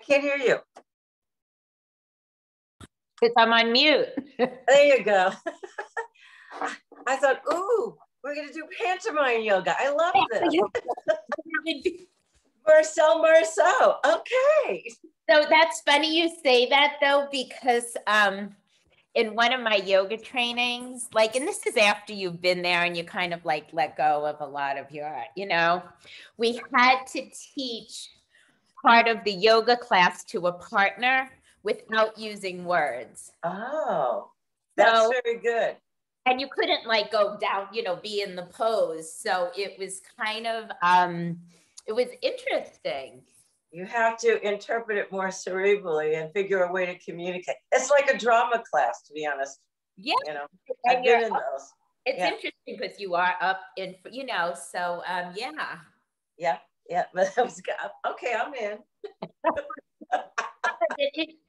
can't hear you. Because I'm on mute. There you go. I thought, ooh, we're going to do pantomime yoga. I love this. Marcel. Okay. So that's funny you say that though, because in one of my yoga trainings, like, and this is after you've been there and you kind of like let go of a lot of your, we had to teach part of the yoga class to a partner without using words. Oh, that's very good. And you couldn't like go down, be in the pose. So it was kind of, it was interesting. You have to interpret it more cerebrally and figure a way to communicate. It's like a drama class, to be honest. Yeah. I've been in those. It's interesting because you are up in, so yeah. Yeah. But that was okay, I'm in.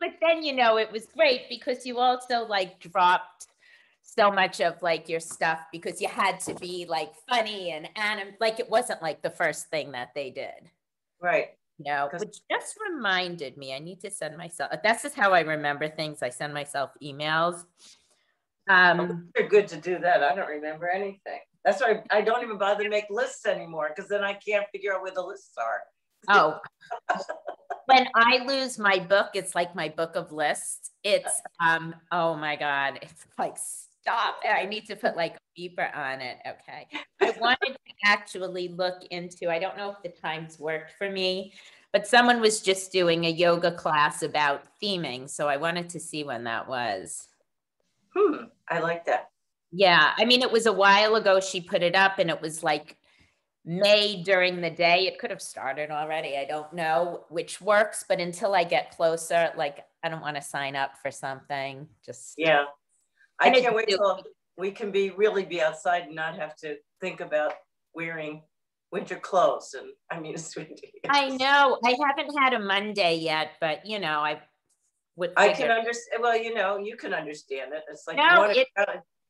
But then, it was great because you also like dropped so much of like your stuff because you had to be like funny and like it wasn't like the first thing that they did. Right. Which just reminded me, I need to send myself, this is how I remember things. I send myself emails. You're good to do that. I don't remember anything. That's why I don't even bother to make lists anymore because then I can't figure out where the lists are. Oh, when I lose my book, it's like my book of lists. It's, oh my God, it's like, stop. I need to put like a beeper on it. Okay. I wanted to actually look into, I don't know if the times worked for me, but someone was just doing a yoga class about theming. So I wanted to see when that was. I like that. Yeah. I mean, it was a while ago she put it up and it was like May during the day. It could have started already. I don't know which works, but until I get closer, like, I don't want to sign up for something. Yeah. I can't wait till we can really be outside and not have to think about wearing winter clothes. And I mean, it's ridiculous. I know. I haven't had a Monday yet, but I can understand. Well, you can understand it. It's like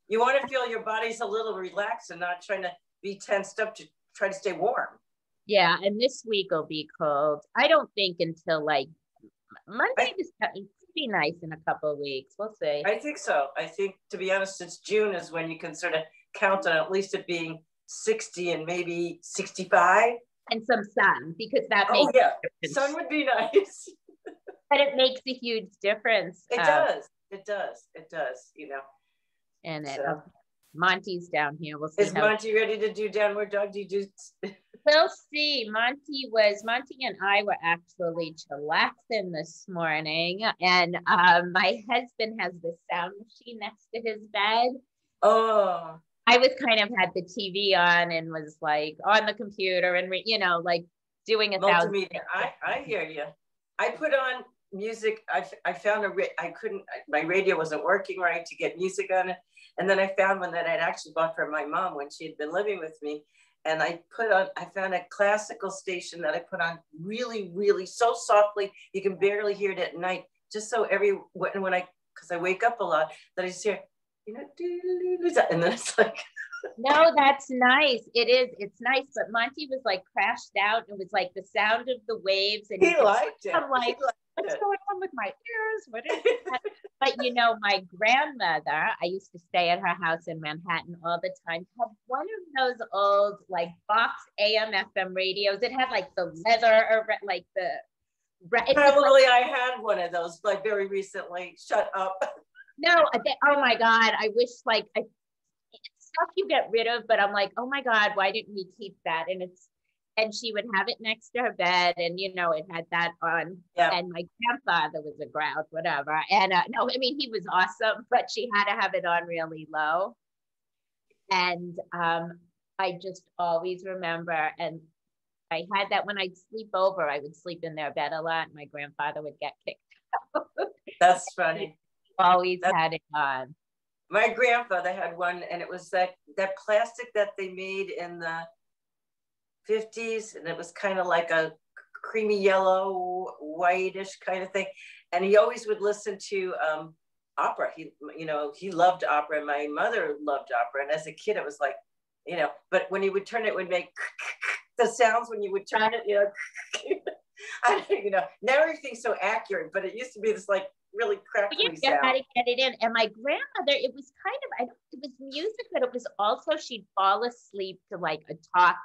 you want to feel your body's a little relaxed and not trying to be tensed up to try to stay warm. Yeah, and this week will be cold. I don't think until like Monday. It'll be nice in a couple of weeks. We'll see. I think so. I think, to be honest, it's June is when you can sort of count on at least it being 60 and maybe 65. And some sun, because that makes a difference. Sun would be nice. But it makes a huge difference. It does. And Monty's down here. We'll see. Is Monty ready to do downward dog? We'll see. Monty and I were actually chillaxing this morning, and my husband has the sound machine next to his bed. Oh. I was kind of had the TV on and was like on the computer and like doing a multimedia. I hear you. I put on music. I found my radio wasn't working right to get music on it. And then I found one that I'd actually bought for my mom when she had been living with me. And I found a classical station that I put on really, really so softly, you can barely hear it at night. Just so because I wake up a lot, that I just hear, and then it's like. No, that's nice. It is. It's nice. But Monty was like crashed out. It was like the sound of the waves. And he liked it. I'm like, what's going on with my ears? What is that? But my grandmother, I used to stay at her house in Manhattan all the time, had one of those old like box AM FM radios. It had like the leather or like the. Probably I had one of those like very recently. Shut up. No, oh my God. I wish it's stuff you get rid of, but I'm like, oh my God, why didn't we keep that? And she would have it next to her bed and, it had that on. Yeah. And my grandfather was a grouch, whatever. And no, I mean, he was awesome, but she had to have it on really low. And I just always remember, and I had that when I'd sleep over, I would sleep in their bed a lot. And my grandfather would get kicked out. That's funny. Always had it on. My grandfather had one, and it was that plastic that they made in the 50s, and it was kind of like a creamy yellow, whitish kind of thing. And he always would listen to opera. He loved opera, and my mother loved opera. And as a kid, it was like, but when he would turn it, would make the sounds when you would turn it. You know, now everything's so accurate, but it used to be this like really crackly You sound. had to get it in. And my grandmother, it was kind of, it was music, but it was also, she'd fall asleep to like a talk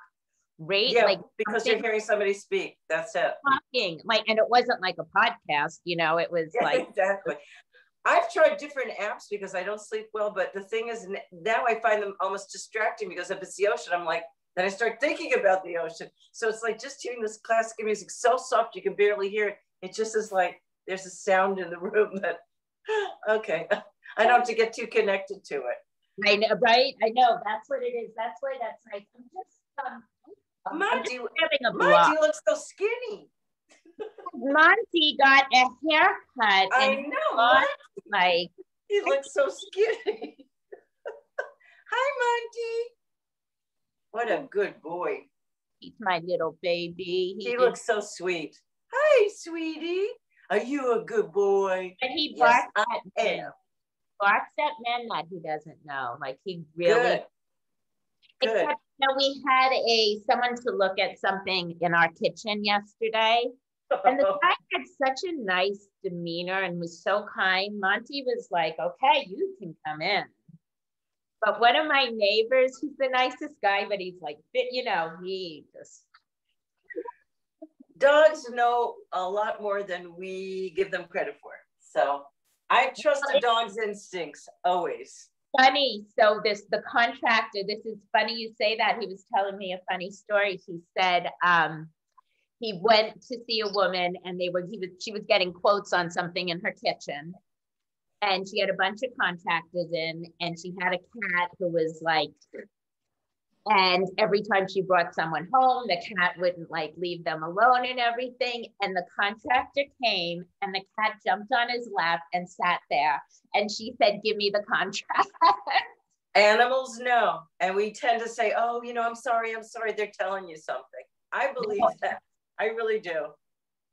rate. Yeah, like because you're hearing somebody speak. That's it. Talking, like, and it wasn't like a podcast, you know, it was like. Exactly. I've tried different apps because I don't sleep well, but the thing is now I find them almost distracting because if it's the ocean, I'm like, then I start thinking about the ocean. So it's like just hearing this classical music so soft you can barely hear it. It just is like there's a sound in the room that, okay, I don't have to get too connected to it. I know, right? I know, that's what it is. That's why that's nice. I'm just having a block. Monty looks so skinny. Monty got a haircut. I know. Like, he looks so skinny. Hi, Monty. What a good boy. He's my little baby. He looks so sweet. Hi, sweetie. Are you a good boy? And he barks at men. Barks at men that he doesn't know. Like he really. Good. Except, you know, we had someone to look at something in our kitchen yesterday. And the guy had such a nice demeanor and was so kind. Monty was like, okay, you can come in. But one of my neighbors, who's the nicest guy, but he's like, you know, he just. Dogs know a lot more than we give them credit for. So I trust a dog's instincts always. Funny. So the contractor, this is funny you say that. He was telling me a funny story. He said, he went to see a woman and she was getting quotes on something in her kitchen. And she had a bunch of contractors in and she had a cat who was like, and every time she brought someone home, the cat wouldn't like leave them alone and everything. And the contractor came and the cat jumped on his lap and sat there. And she said, give me the contract. Animals know. And we tend to say, oh, you know, I'm sorry. They're telling you something. I believe that. I really do.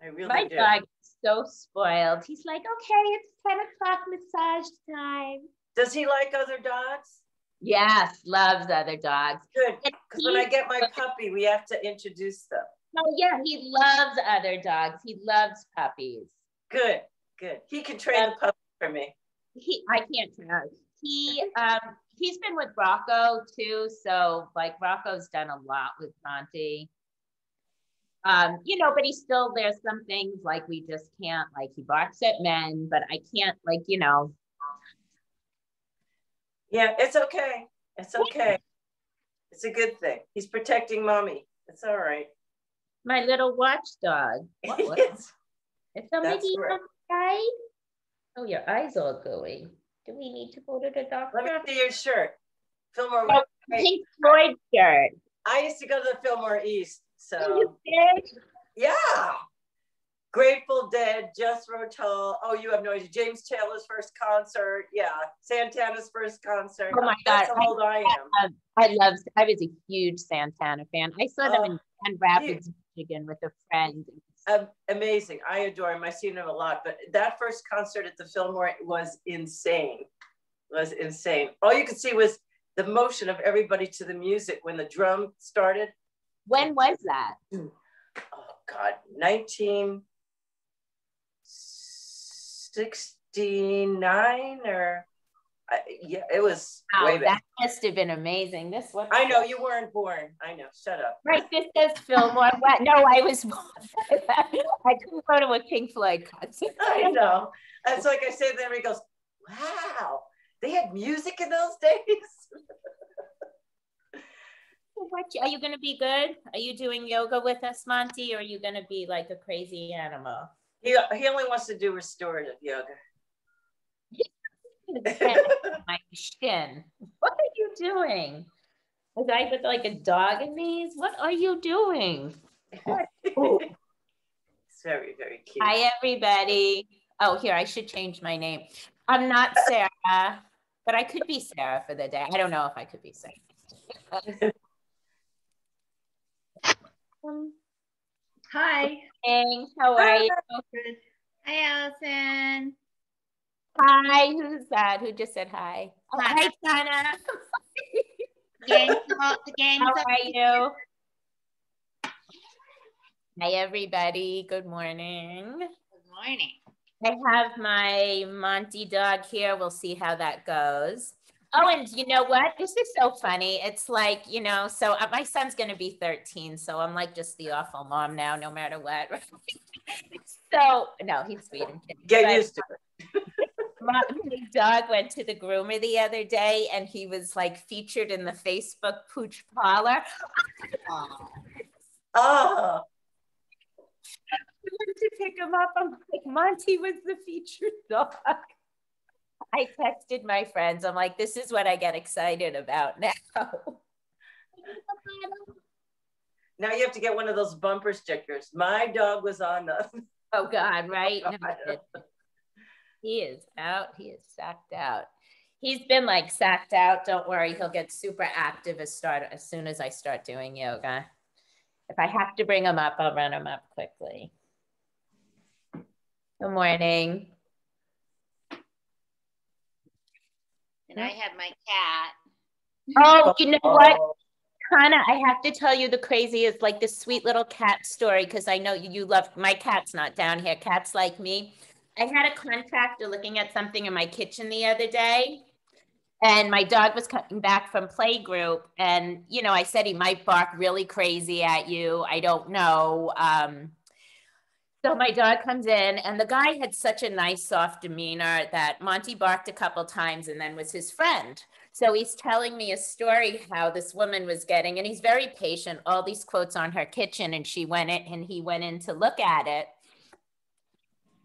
I really do. My dog is so spoiled. He's like, okay, it's 10 o'clock massage time. Does he like other dogs? Yes, loves other dogs. Good, because when I get my puppy, we have to introduce them. Oh yeah, he loves other dogs. He loves puppies. Good, good. He can train the puppy for me. I can't tell. He's been with Rocco too, so like Rocco's done a lot with Monty. You know, but there's some things like we just can't, like he barks at men, but I can't, like, you know. Yeah, it's okay. It's okay. It's a good thing. He's protecting mommy. It's all right. My little watchdog. Yes. Is somebody outside? Oh, your eyes are going. Do we need to go to the doctor? Let me see your shirt. Fillmore. Pink Floyd shirt. I used to go to the Fillmore East. So you did? Yeah. Grateful Dead, Just Rotal. Oh, you have no idea. James Taylor's first concert. Yeah. Santana's first concert. Oh my God. That's how old I am. I was a huge Santana fan. I saw them in Grand Rapids, Michigan with a friend. Amazing. I adore him. I've seen him a lot, but that first concert at the Fillmore was insane. All you could see was the motion of everybody to the music when the drum started. When was that? Oh God, 1969 or yeah, it was. Wow, way back. That must have been amazing. I know you weren't born. I know. Shut up. Right, this says Fillmore. No, I was born. I couldn't go to a Pink Floyd concert. I know. It's like I say, then he goes, "Wow, they had music in those days." Are you going to be good? Are you doing yoga with us, Monty, or are you going to be like a crazy animal? He only wants to do restorative yoga. My shin. What are you doing? Was I with like a dog in these? What are you doing? It's very, very cute. Hi, everybody. Oh, here, I should change my name. I'm not Sarah, but I could be Sarah for the day. I don't know if I could be Sarah. Hi. Hey, how are you? Good. Hi, Allison. Hi, who's that? Who just said hi? Oh, hi, Donna. The gang's How are you? Hi, everybody. Good morning. Good morning. I have my Monty dog here. We'll see how that goes. Oh, and you know what? This is so funny. It's like, you know, so my son's going to be 13. So I'm like just the awful mom now, no matter what. So, no, he's sweet and kidding. Get used to it. My dog went to the groomer the other day and he was like featured in the Facebook pooch parlor. Oh. I went to pick him up. I'm like, Monty was the featured dog. I texted my friends. I'm like, this is what I get excited about now. Now you have to get one of those bumper stickers. My dog was on the. Oh God, right? No, he is out. He is sacked out. He's been like sacked out. Don't worry, he'll get super active as soon as I start doing yoga. If I have to bring him up, I'll run him up quickly. Good morning. And I have my cat. Oh, you know what? Hannah, I have to tell you the craziest, like this sweet little cat story, because I know you love, my cat's not down here, cats like me. I had a contractor looking at something in my kitchen the other day, and my dog was coming back from playgroup, and, you know, I said he might bark really crazy at you. I don't know. So my dog comes in, and the guy had such a nice, soft demeanor that Monty barked a couple times and then was his friend. So he's telling me a story how this woman was getting, and he's very patient, all these quotes on her kitchen, and she went in and he went in to look at it.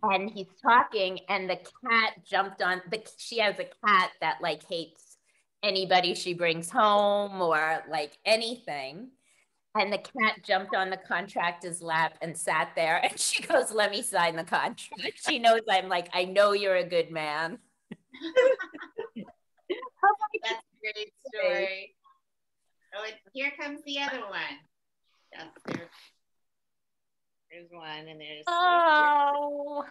And he's talking, and the cat jumped on she has a cat that like hates anybody she brings home or like anything. And the cat jumped on the contractor's lap and sat there, and she goes, let me sign the contract. She knows I'm like, I know you're a good man. That's a great story. Oh, here comes the other one. There's one, and there's. Oh,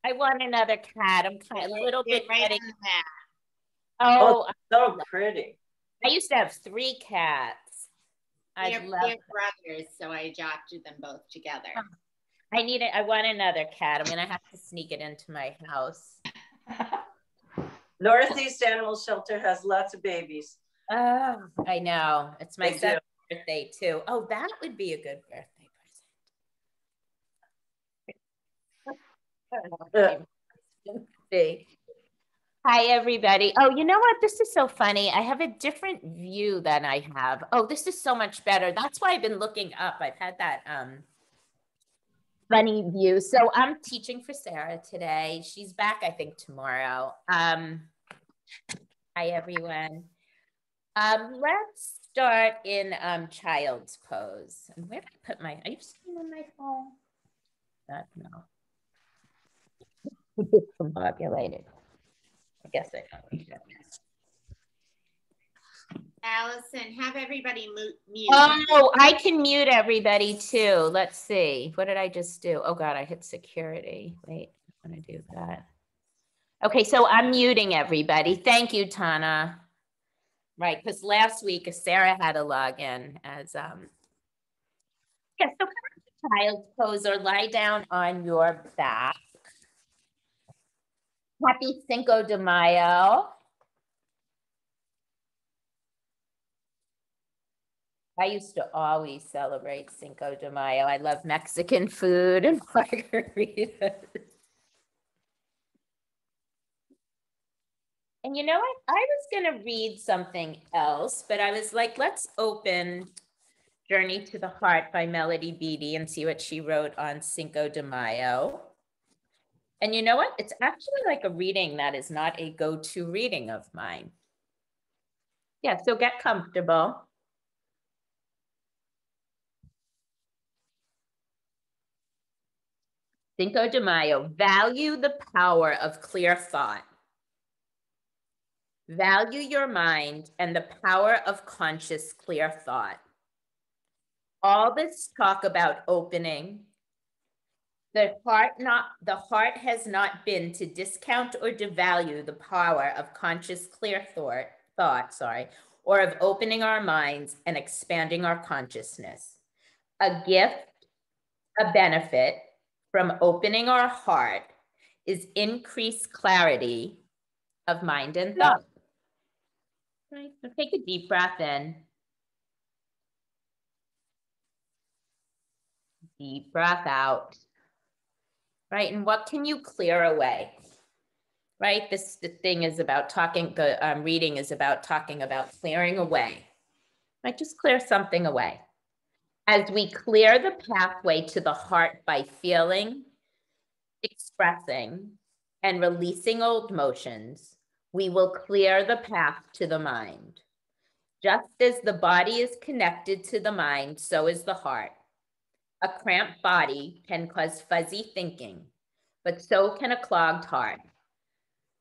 I want another cat. I'm kind of a little bit right getting. on the mat. Oh, so pretty. I used to have 3 cats. They're brothers, so I adopted them both together. I want another cat. I'm gonna have to sneak it into my house. Northeast Animal Shelter has lots of babies. Oh, I know. It's my 7th birthday too. Oh, that would be a good birthday present. Hi, everybody. Oh, you know what? This is so funny. I have a different view than I have. Oh, this is so much better. That's why I've been looking up. I've had that funny view. So I'm teaching for Sarah today. She's back, I think, tomorrow. Hi, everyone. Let's start in child's pose. And where did I put are you seeing on my phone? No. Discombobulated. I guess I know. Allison, have everybody mute. Oh, I can mute everybody too. Let's see. What did I just do? Oh God, I hit security. Wait, I'm gonna do that. Okay, so I'm muting everybody. Thank you, Tana. Right, because last week Sarah had to log in as yeah, so come to child's pose or lie down on your back. Happy Cinco de Mayo. I used to always celebrate Cinco de Mayo. I love Mexican food and margaritas. And you know what? I was going to read something else, but I was like, let's open Journey to the Heart by Melody Beattie and see what she wrote on Cinco de Mayo. And you know what? It's actually like a reading that is not a go-to reading of mine. Yeah, so get comfortable. Cinco de Mayo, value the power of clear thought. Value your mind and the power of conscious clear thought. All this talk about opening, the heart has not been to discount or devalue the power of conscious clear thought, or of opening our minds and expanding our consciousness. A gift A benefit from opening our heart is increased clarity of mind and thought. Right, so take a deep breath in. Deep breath out. Right, and what can you clear away? Right, the thing is about talking, the reading is about talking about clearing away. Right, just clear something away. As we clear the pathway to the heart by feeling, expressing, and releasing old motions, we will clear the path to the mind. Just as the body is connected to the mind, so is the heart. A cramped body can cause fuzzy thinking, but so can a clogged heart.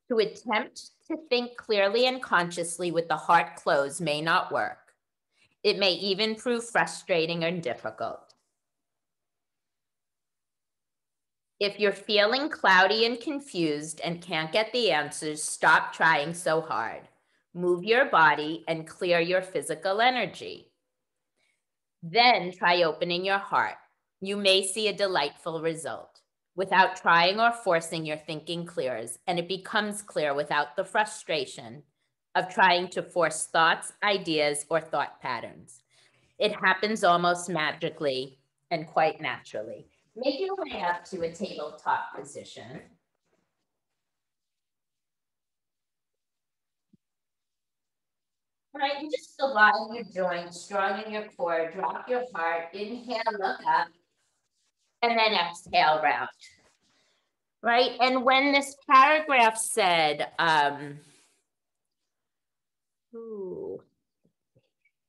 To attempt to think clearly and consciously with the heart closed may not work. It may even prove frustrating and difficult. If you're feeling cloudy and confused and can't get the answers, stop trying so hard. Move your body and clear your physical energy. Then try opening your heart. You may see a delightful result. Without trying or forcing, your thinking clears, and it becomes clear without the frustration of trying to force thoughts, ideas, or thought patterns. It happens almost magically and quite naturally. Make your way up to a tabletop position. All right, and just align your joints, strong in your core, drop your heart, inhale, look up, and then exhale, round. Right, and when this paragraph said,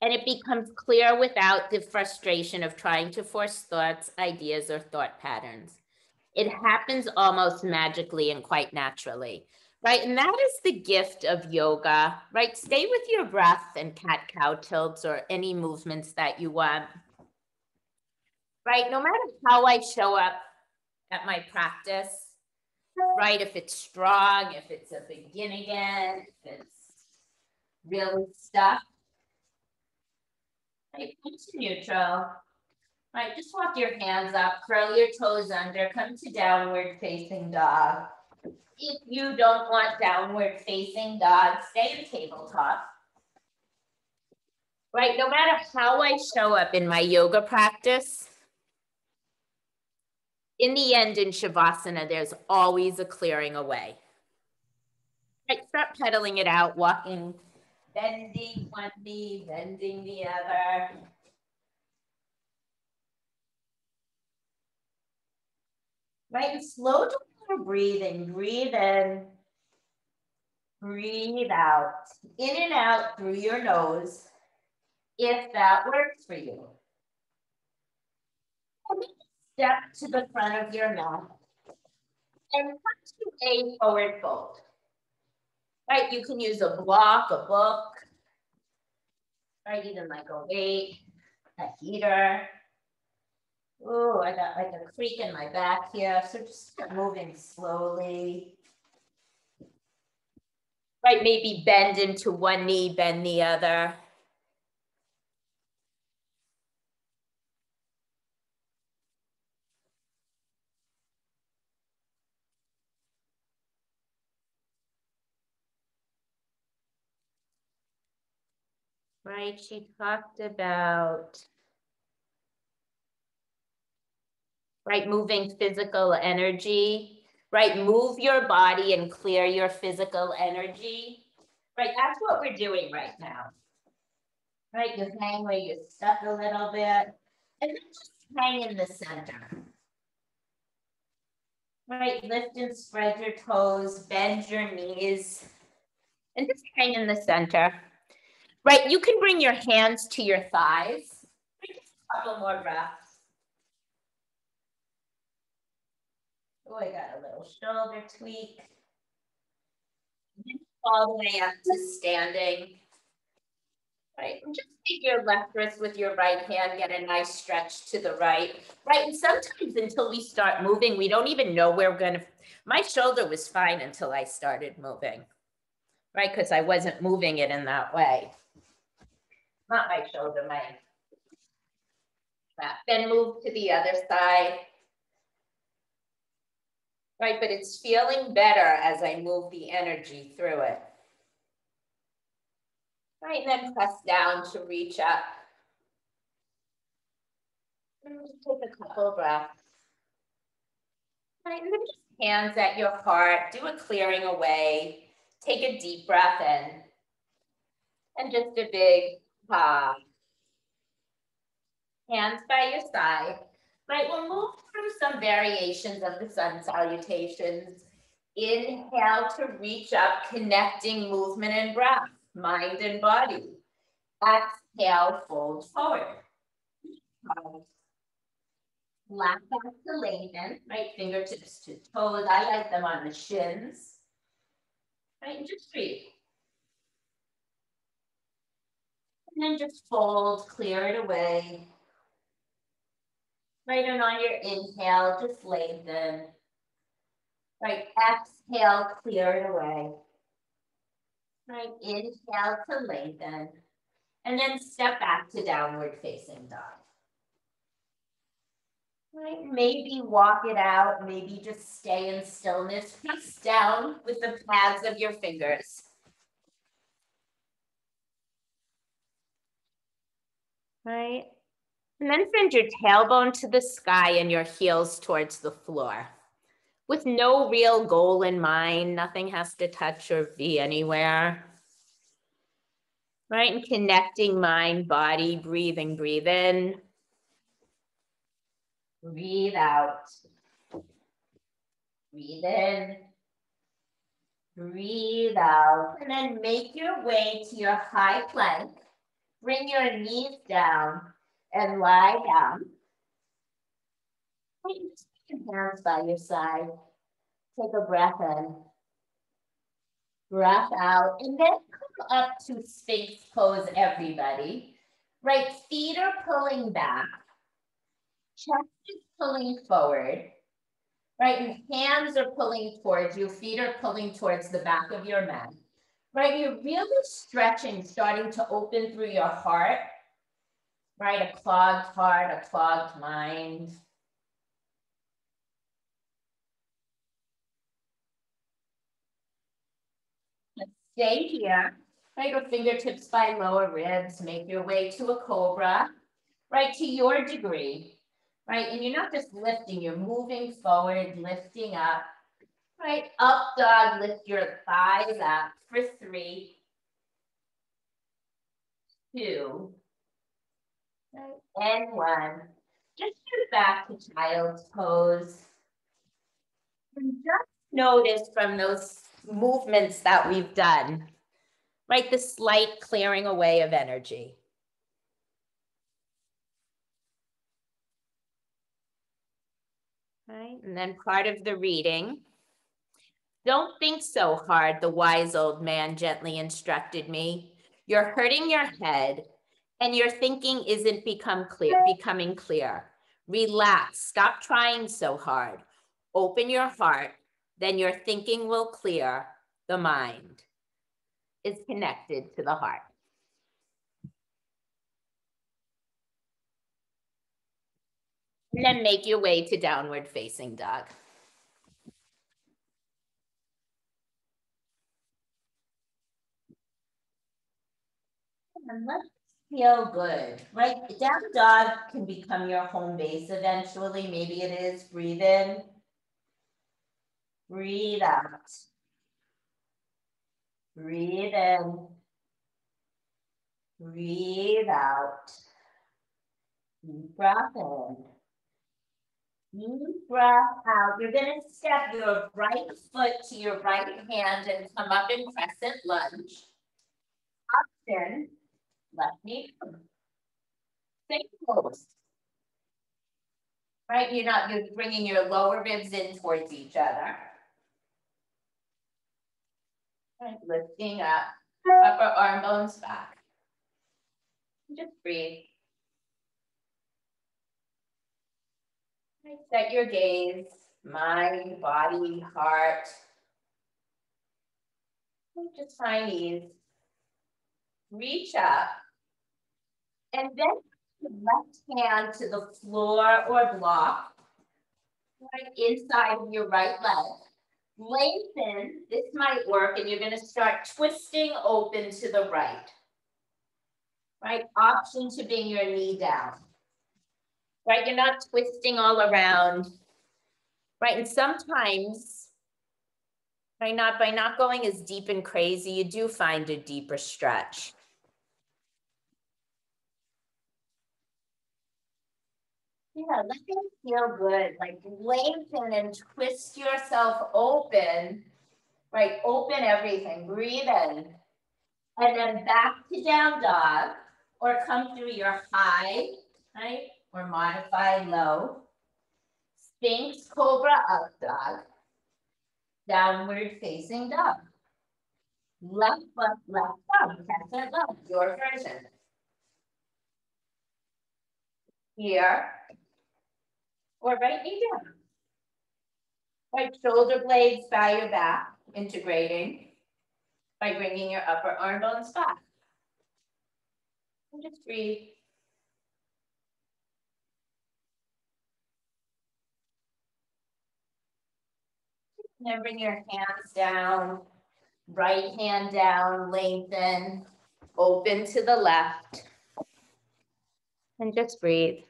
and it becomes clear without the frustration of trying to force thoughts, ideas, or thought patterns. It happens almost magically and quite naturally, right? And that is the gift of yoga, right? Stay with your breath and cat-cow tilts or any movements that you want, right? No matter how I show up at my practice, right? If it's strong, if it's a begin again, if it's really stuck, right? Come to neutral, right? Just walk your hands up, curl your toes under, come to downward facing dog. If you don't want downward facing dog, stay in tabletop. Right, no matter how I show up in my yoga practice, in the end in Shavasana, there's always a clearing away. Right, start pedaling it out, walking, bending one knee, bending the other. Right, and slow down your breathing, breathe in, breathe out, in and out through your nose, if that works for you. Step to the front of your mat and come to a forward fold. Right, you can use a block, a book, right, even like a weight, a heater. Oh, I got like a creak in my back here, so just start moving slowly. Right, maybe bend into one knee, bend the other. Right, she talked about, right, moving physical energy, right, move your body and clear your physical energy. Right, that's what we're doing right now. Right, you hang where you're stuck a little bit, and then just hang in the center. Right, lift and spread your toes, bend your knees, and just hang in the center. Right, you can bring your hands to your thighs. Just a couple more breaths. Oh, I got a little shoulder tweak. All the way up to standing. Right, and just take your left wrist with your right hand, get a nice stretch to the right. Right, and sometimes until we start moving, we don't even know where we're gonna, my shoulder was fine until I started moving. Right, because I wasn't moving it in that way. Not my shoulder, my breath. Then move to the other side. Right, but it's feeling better as I move the energy through it. Right, and then press down to reach up. And just take a couple of breaths. Right, and then just hands at your heart, do a clearing away. Take a deep breath in. And just a big ha. Hands by your side. Right, we'll move through some variations of the Sun Salutations. Inhale to reach up, connecting movement and breath, mind and body. Exhale, fold forward. Lap back to lengthen, right? Fingertips to toes. I like them on the shins. Right, and just breathe. And then just fold, clear it away. Right, and on your inhale, just lengthen. Right, exhale, clear it away. Right, inhale to lengthen. And then step back to downward facing dog. Right, maybe walk it out, maybe just stay in stillness. Press down with the pads of your fingers. Right, and then send your tailbone to the sky and your heels towards the floor. With no real goal in mind, nothing has to touch or be anywhere. Right, and connecting mind, body, breathing, breathe in. Breathe out. Breathe in. Breathe out. And then make your way to your high plank. Bring your knees down and lie down. Right, just put your hands by your side. Take a breath in. Breath out. And then come up to Sphinx pose, everybody. Right, feet are pulling back. Chest is pulling forward. Right, and hands are pulling towards you. Feet are pulling towards the back of your mat. Right, you're really stretching, starting to open through your heart. Right, a clogged heart, a clogged mind. Let's stay here. Right, your fingertips by lower ribs. Make your way to a cobra. Right, to your degree. Right, and you're not just lifting, you're moving forward, lifting up. Right, up dog, lift your thighs up for 3, 2, and 1. Just move back to child's pose. And just notice from those movements that we've done, right, the slight clearing away of energy. Right, and then part of the reading. Don't think so hard, the wise old man gently instructed me. You're hurting your head and your thinking isn't becoming clear. Relax, stop trying so hard. Open your heart, then your thinking will clear. The mind is connected to the heart. And then make your way to downward facing dog. And let's feel good, right? Down dog can become your home base eventually. Maybe it is. Breathe in. Breathe out. Breathe in. Breathe out. Deep breath in. Deep breath out. You're going to step your right foot to your right hand and come up in crescent lunge. Option, left knee. Same pose. Right, you're bringing your lower ribs in towards each other. Right, lifting up, upper arm bones back. Just breathe. Right, set your gaze, mind, body, heart. Just find ease. Reach up. And then Left hand to the floor or block, right inside of your right leg. Lengthen, this might work, and you're going to start twisting open to the right. Right, option to bring your knee down. Right, you're not twisting all around. Right, and sometimes, right, by not going as deep and crazy, you do find a deeper stretch. Yeah, let it feel good. Like lengthen and twist yourself open. Right, open everything. Breathe in. And then back to down dog, or come through your high, right? Or modify low. Sphinx, cobra, up dog. Downward facing dog. Left foot, left thumb, crescent lunge, your version. Here, or right knee down. Right shoulder blades by your back, integrating by bringing your upper arm bones back. And just breathe. And then bring your hands down, right hand down, lengthen, open to the left. And just breathe.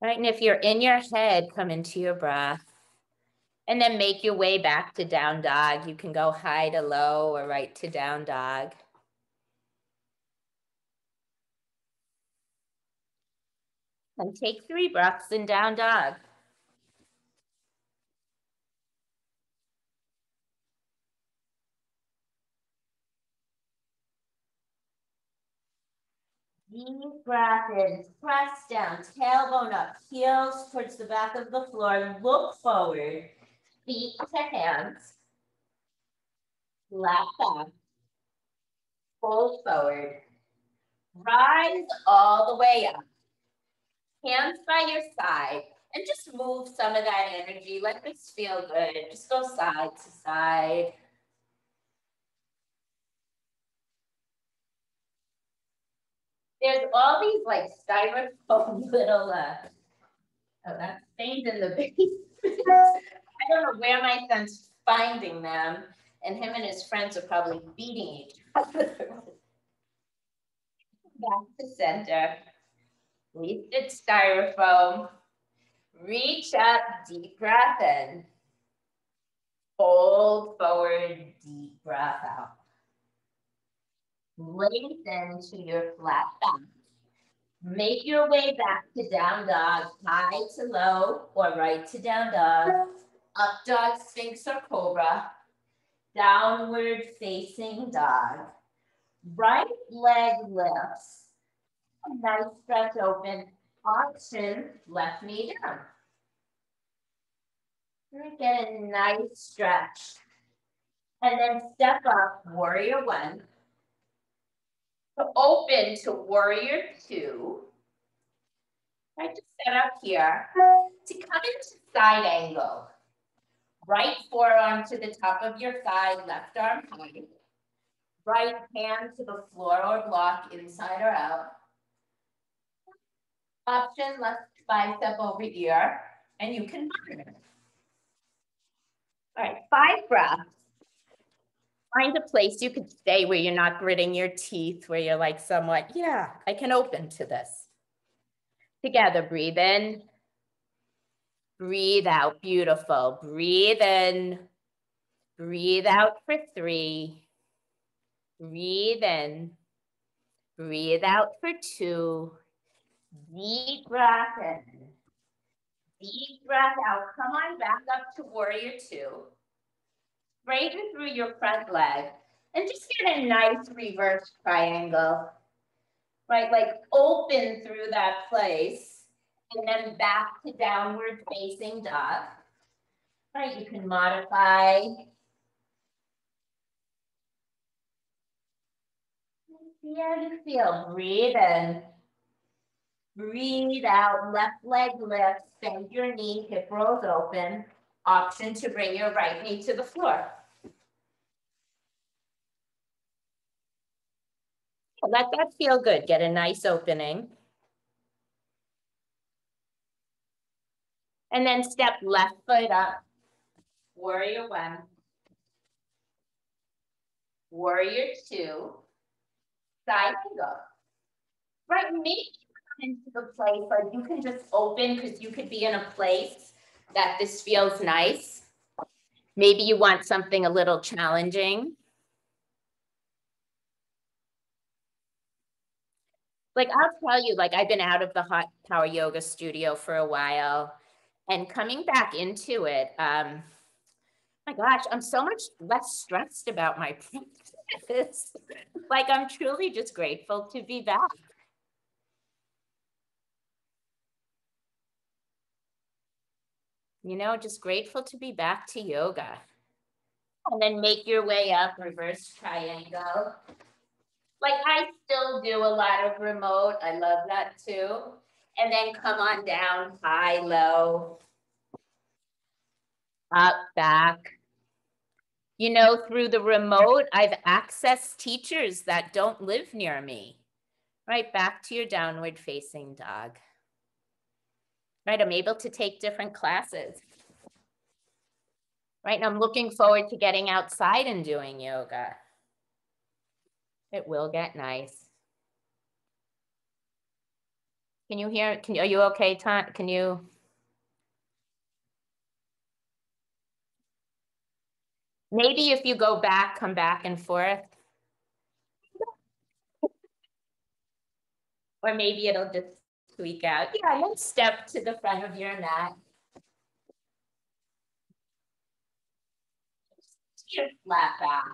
Right, and if you're in your head, come into your breath. And then make your way back to down dog. You can go high to low or right to down dog. And take 3 breaths in down dog. Deep breath in, press down, tailbone up, heels towards the back of the floor, look forward, feet to hands, lap back, fold forward, rise all the way up, hands by your side, and just move some of that energy. Let this feel good. Just go side to side. There's all these like styrofoam little, oh, that stains in the basement. I don't know where my son's finding them, and him and his friends are probably beating each other. Back to center. Lifted styrofoam. Reach up, deep breath in. Fold forward, deep breath out. Lengthen to your flat back. Make your way back to down dog, high to low, or right to down dog. Up dog, sphinx or cobra. Downward facing dog. Right leg lifts. A nice stretch open. Option, left knee down. Get a nice stretch. And then step up, warrior 1. So open to warrior 2. Right, just set up here. To come into side angle. Right forearm to the top of your thigh, left arm high. Right hand to the floor or block, inside or out. Option, left bicep over here, and you can monitor. All right, 5 breaths. Find a place you could stay where you're not gritting your teeth, where you're like somewhat, yeah, I can open to this. Together, breathe in. Breathe out, beautiful. Breathe in. Breathe out for 3. Breathe in. Breathe out for 2. Deep breath in. Deep breath out. Come on back up to warrior 2. Straighten through your front leg and just get a nice reverse triangle. Right, like open through that place and then back to downward facing dog. Right, you can modify. See how you feel. Breathe in. Breathe out. Left leg lifts. Bend your knee. Hip rolls open. Option to bring your right knee to the floor. Let that feel good. Get a nice opening. And then step left foot up. Warrior one. Warrior two. Side angle. Right, maybe you come into the place, or you can just open because you could be in a place that this feels nice. Maybe you want something a little challenging. Like I'll tell you, like I've been out of the hot power yoga studio for a while and coming back into it, my gosh, I'm so much less stressed about my practice. Like I'm truly just grateful to be back. You know, just grateful to be back to yoga. And then make your way up, reverse triangle. Like I still do a lot of remote. I love that too. And then come on down, high, low, up, back. You know, through the remote, I've accessed teachers that don't live near me. Right, back to your downward facing dog. Right, I'm able to take different classes. Right, and I'm looking forward to getting outside and doing yoga. It will get nice. Can you hear, are you okay, can you? Maybe if you go back, come back and forth. Or maybe it'll just tweak out. Yeah, then step to the front of your mat. Your flat back.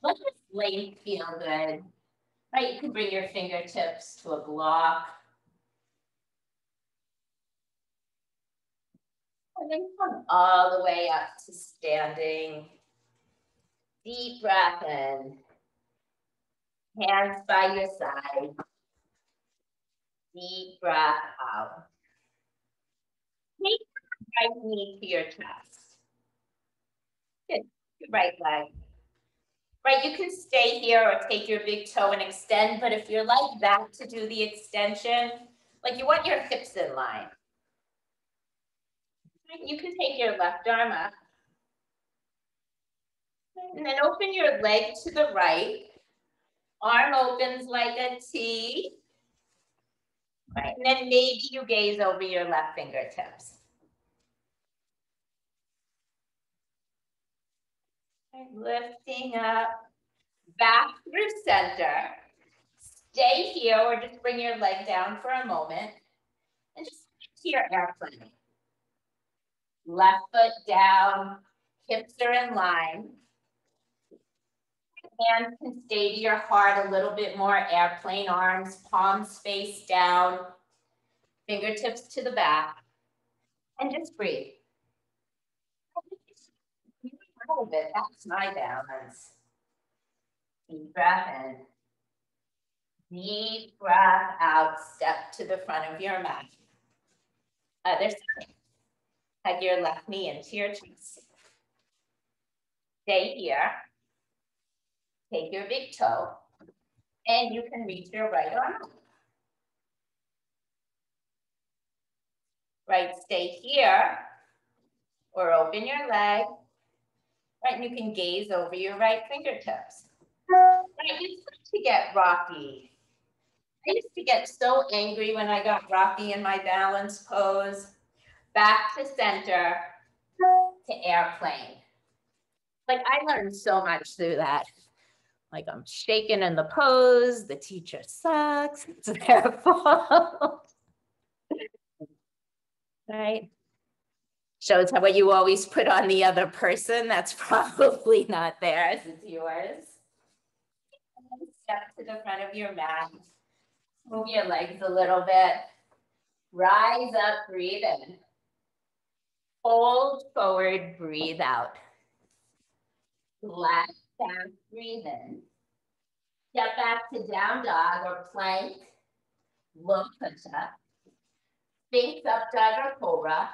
Let this length feel good. Right, you can bring your fingertips to a block. And then come all the way up to standing. Deep breath in. Hands by your side. Deep breath out. Take your right knee to your chest. Good. Your right leg. Right, you can stay here or take your big toe and extend, but if you're like that to do the extension, like you want your hips in line. You can take your left arm up. And then open your leg to the right. Arm opens like a T. Right, and then maybe you gaze over your left fingertips. Right, lifting up, back through center. Stay here or just bring your leg down for a moment. And just to your airplane. Left foot down, hips are in line. Hands can stay to your heart a little bit more. Airplane arms, palms face down. Fingertips to the back. And just breathe. A little bit, that's my balance. Deep breath in. Deep breath out. Step to the front of your mat. Other side. Hug your left knee into your chest. Stay here. Take your big toe. And you can reach your right arm. Right, stay here. Or open your leg. Right, and you can gaze over your right fingertips. Right, you start to get rocky. I used to get so angry when I got rocky in my balance pose. Back to center, to airplane. Like I learned so much through that. Like I'm shaking in the pose, the teacher sucks, it's their fault. Right? Shows how what you always put on the other person, that's probably not theirs, it's yours. And then step to the front of your mat. Move your legs a little bit. Rise up, breathe in. Hold forward, breathe out. Flat back, breathe in. Step back to down dog or plank. Low push-up. Sphinx up dog or cobra.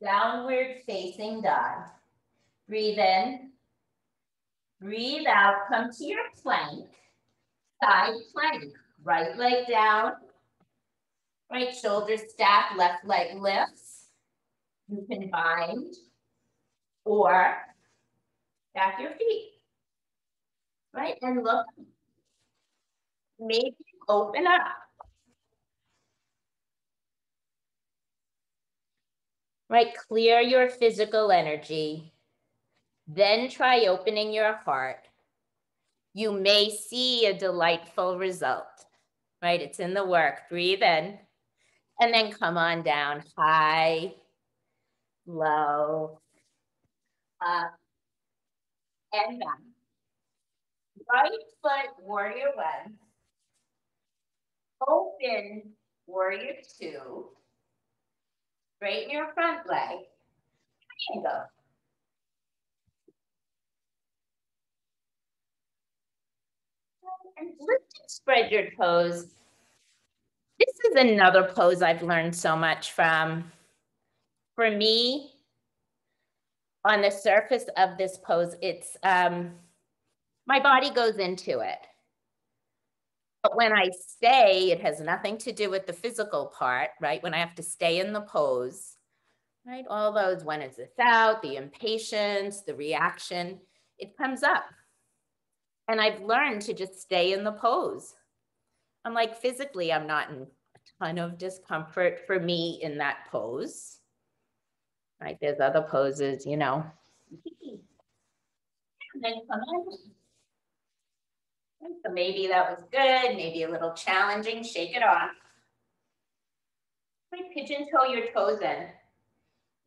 Downward facing dog. Breathe in. Breathe out, come to your plank. Side plank, right leg down, right shoulder stack, left leg lifts. You can bind or stack your feet, right? And look, maybe open up. Right, clear your physical energy. Then try opening your heart. You may see a delightful result, right? It's in the work. Breathe in and then come on down. High, low, up, and back. Right foot, warrior one. Open, warrior two. Straighten your front leg. Triangle. And lift and spread your toes. This is another pose I've learned so much from. For me, on the surface of this pose, it's my body goes into it. But when I stay, it has nothing to do with the physical part, right? When I have to stay in the pose, right? All those, when is this out, the impatience, the reaction, it comes up. And I've learned to just stay in the pose. I'm like, physically, I'm not in a ton of discomfort for me in that pose. Right? There's other poses, you know. And then come on. So maybe that was good, maybe a little challenging, shake it off. Right, pigeon toe your toes in.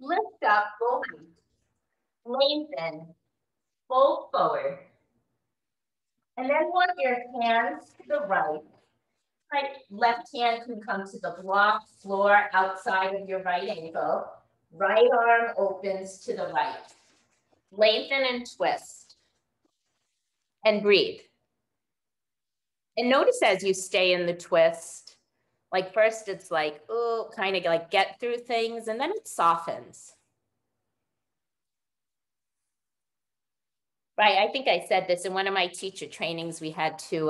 Lift up, go lengthen, fold forward. And then walk your hands to the right. Right, left hand can come to the block, floor, outside of your right ankle. Right arm opens to the right. Lengthen and twist. And breathe. And notice as you stay in the twist, like first it's like, oh, kind of like get through things, and then it softens. Right, I think I said this in one of my teacher trainings, we had to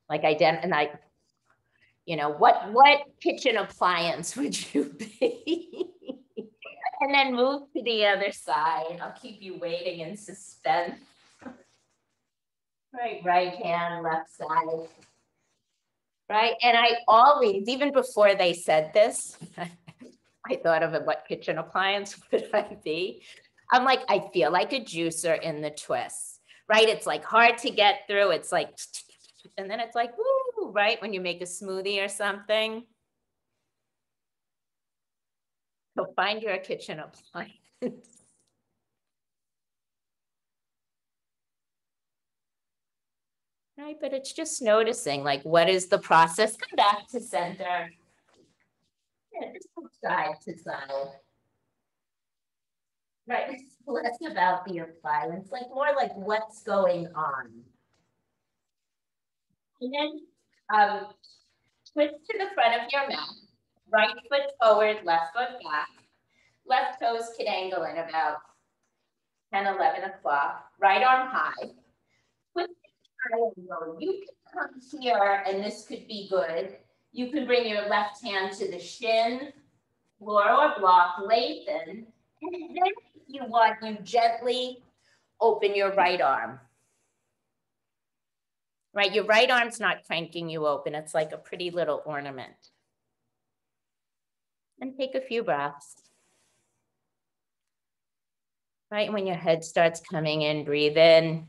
like identify, you know, what kitchen appliance would you be? And then move to the other side. I'll keep you waiting in suspense. Right hand, left side. Right, and I always, even before they said this, I thought of it, what kitchen appliance would I be? I'm like, I feel like a juicer in the twists, right? It's like hard to get through. It's like, and then it's like, woo, right? When you make a smoothie or something. So find your kitchen appliance. Right, but it's just noticing, like, what is the process? Come back to center. Yeah, just from side to side. Right, it's less about the appliance, like more like what's going on. And then twist to the front of your mat. Right foot forward, left foot back. Left toes can angle in about 10, 11 o'clock. Right arm high. Twist triangle. You can come here, and this could be good. You can bring your left hand to the shin, floor or block, lengthen. And then if you want, you gently open your right arm. Right, your right arm's not cranking you open. It's like a pretty little ornament. And take a few breaths. Right, when your head starts coming in, breathe in.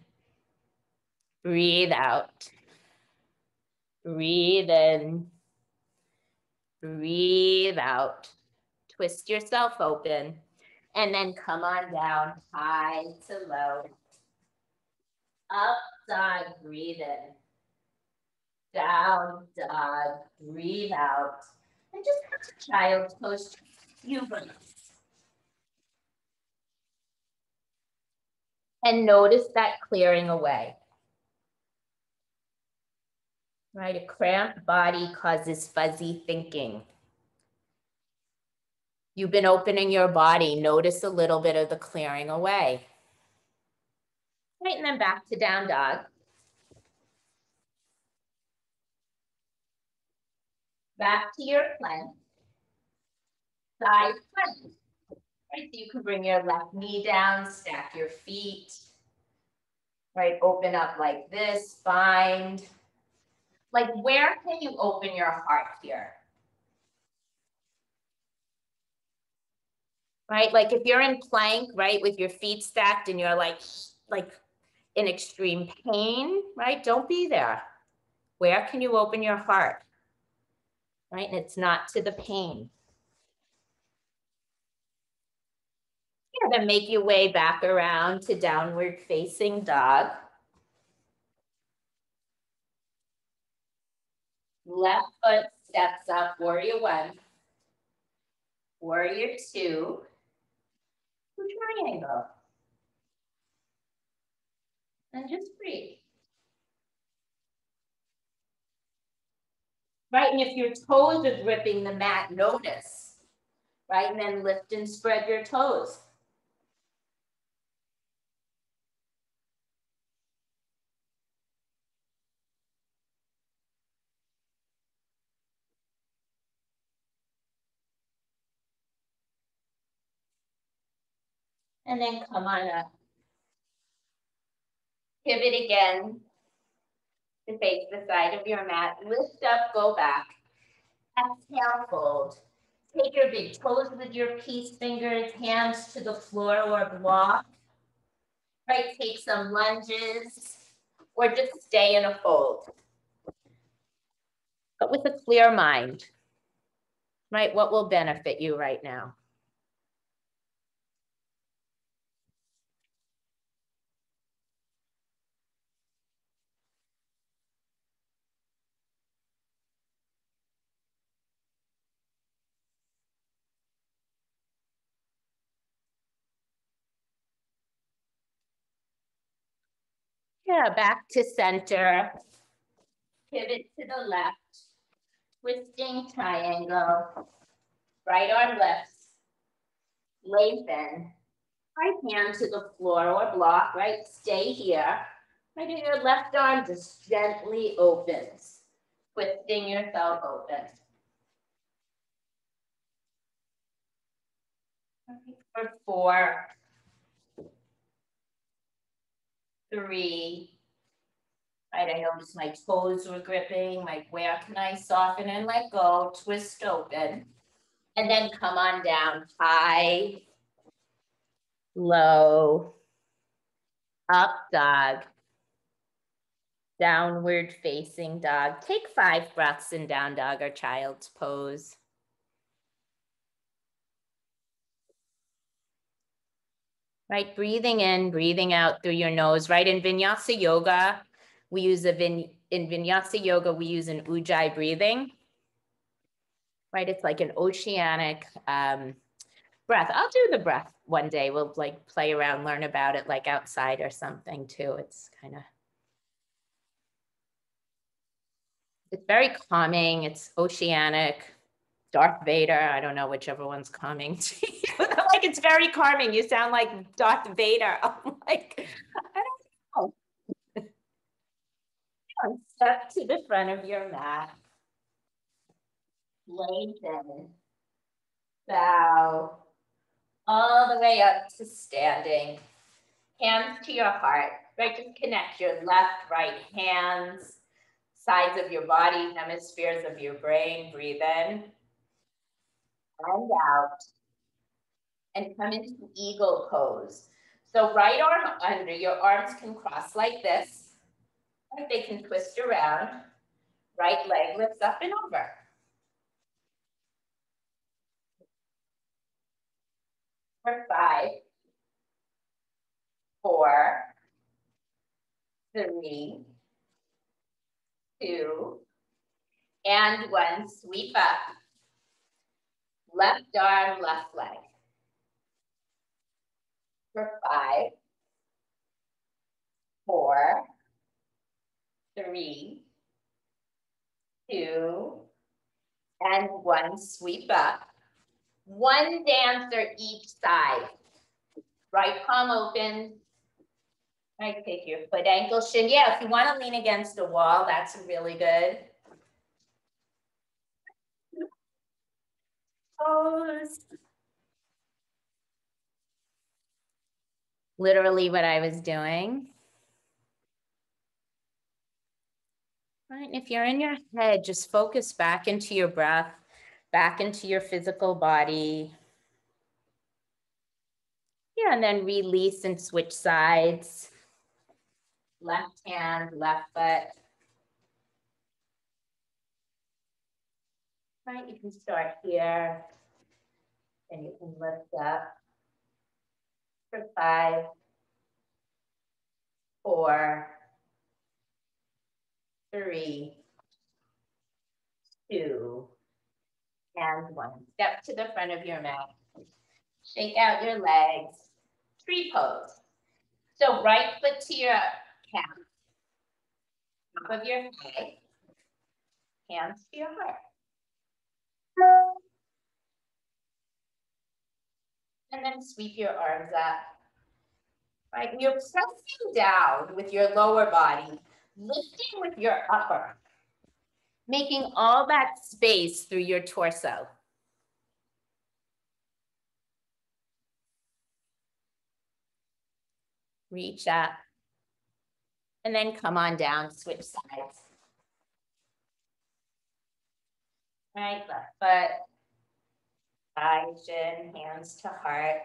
Breathe out. Breathe in. Breathe out. Twist yourself open. And then come on down, high to low. Up, dog, breathe in. Down, dog, breathe out. And just come to child's pose, few breaths. And notice that clearing away. Right, a cramped body causes fuzzy thinking. You've been opening your body, notice a little bit of the clearing away. Right, and then back to down dog. Back to your plank. Side plank. Right, so you can bring your left knee down, stack your feet. Right, open up like this, find. Like, where can you open your heart here? Right, like if you're in plank, right, with your feet stacked and you're like in extreme pain, right, don't be there. Where can you open your heart? Right, and it's not to the pain. Yeah, then make your way back around to downward facing dog. Left foot steps up, warrior one, warrior two, triangle. And just breathe. Right, and if your toes are gripping the mat, notice. Right, and then lift and spread your toes. And then come on up. Pivot again to face the side of your mat. Lift up, go back. Exhale, fold. Take your big toes with your peace fingers, hands to the floor or block. Right, take some lunges or just stay in a fold. But with a clear mind. Right, what will benefit you right now? Yeah, back to center. Pivot to the left. Twisting triangle. Right arm lifts. Lengthen. Right hand to the floor or block, right? Stay here. Right, and your left arm just gently opens. Twisting yourself open. For 4, 3. Right, I noticed my toes were gripping. Like, where can I soften and let go? Twist open. And then come on down. High, low, up dog, downward facing dog. Take 5 breaths in down dog or child's pose. Right, breathing in, breathing out through your nose. Right, in Vinyasa Yoga, we use in Vinyasa Yoga, we use an Ujjayi breathing. Right, it's like an oceanic breath. I'll do the breath one day. We'll like play around, learn about it like outside or something too. It's kind of, it's very calming. It's oceanic. Darth Vader, I don't know whichever one's calming to you. Like, it's very calming. You sound like Darth Vader. I'm like, I don't know. Step to the front of your mat. Lengthen. Bow. All the way up to standing. Hands to your heart. Right, just connect your left, right hands. Sides of your body, hemispheres of your brain. Breathe in. And out. And come into eagle pose. So right arm under, your arms can cross like this. Right, they can twist around. Right leg lifts up and over. For 5, 4, 3, 2, and 1. Sweep up. Left arm, left leg. For 5, 4, 3, 2, and 1. Sweep up. 1 dancer each side. Right palm open. Right, take your foot ankle shin. Yeah, if you want to lean against the wall, that's really good. Pose. Literally what I was doing. Right, if you're in your head, just focus back into your breath, back into your physical body. Yeah, and then release and switch sides. Left hand, left foot. Right, you can start here and you can lift up for 5, 4, 3, 2, and 1. Step to the front of your mat. Shake out your legs. Tree pose. So right foot to your calf. Top of your head. Hands to your heart. And then sweep your arms up. Right, and you're pressing down with your lower body, lifting with your upper, making all that space through your torso. Reach up, and then come on down, switch sides. Right, left foot, side shin, hands to heart.